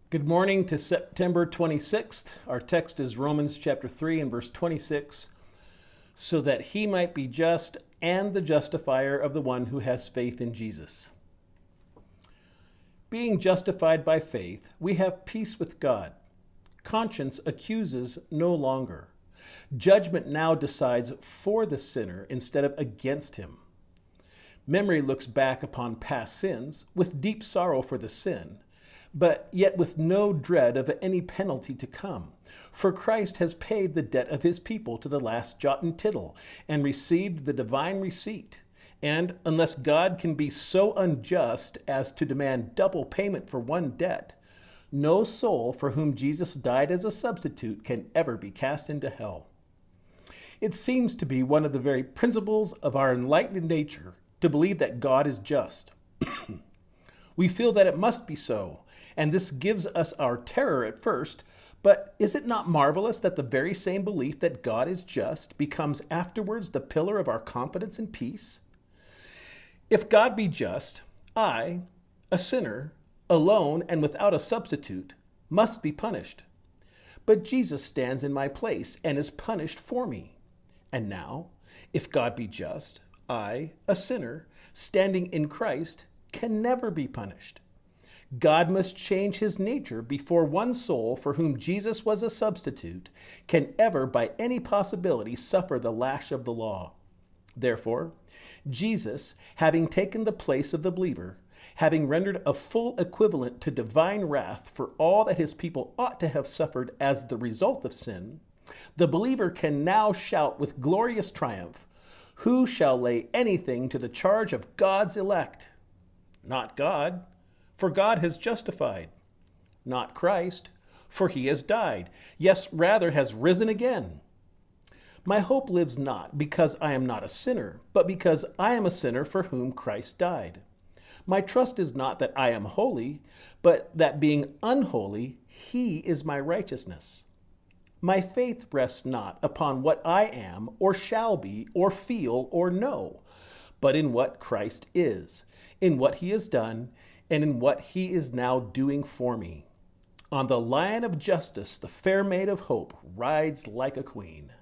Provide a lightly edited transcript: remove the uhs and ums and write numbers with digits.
Good morning to September 26th. Our text is Romans chapter 3 and verse 26. So that he might be just and the justifier of the one who has faith in Jesus. Being justified by faith, we have peace with God. Conscience accuses no longer. Judgment now decides for the sinner instead of against him. Memory looks back upon past sins with deep sorrow for the sin, but yet with no dread of any penalty to come. For Christ has paid the debt of his people to the last jot and tittle, and received the divine receipt. And unless God can be so unjust as to demand double payment for one debt, no soul for whom Jesus died as a substitute can ever be cast into hell. It seems to be one of the very principles of our enlightened nature to believe that God is just. We feel that it must be so, and this gives us our terror at first, but is it not marvelous that the very same belief that God is just becomes afterwards the pillar of our confidence and peace? If God be just, I, a sinner, alone and without a substitute, must be punished. But Jesus stands in my place and is punished for me. And now, if God be just, I, a sinner, standing in Christ, can never be punished. God must change his nature before one soul for whom Jesus was a substitute can ever by any possibility suffer the lash of the law. Therefore, Jesus, having taken the place of the believer, having rendered a full equivalent to divine wrath for all that his people ought to have suffered as the result of sin, the believer can now shout with glorious triumph, "Who shall lay anything to the charge of God's elect?" Not God, for God has justified. Not Christ, for he has died, yes, rather has risen again. My hope lives not because I am not a sinner, but because I am a sinner for whom Christ died. My trust is not that I am holy, but that being unholy, he is my righteousness. My faith rests not upon what I am, or shall be, or feel, or know, but in what Christ is, in what he has done, and in what he is now doing for me. On the lion of justice, the fair maid of hope rides like a queen.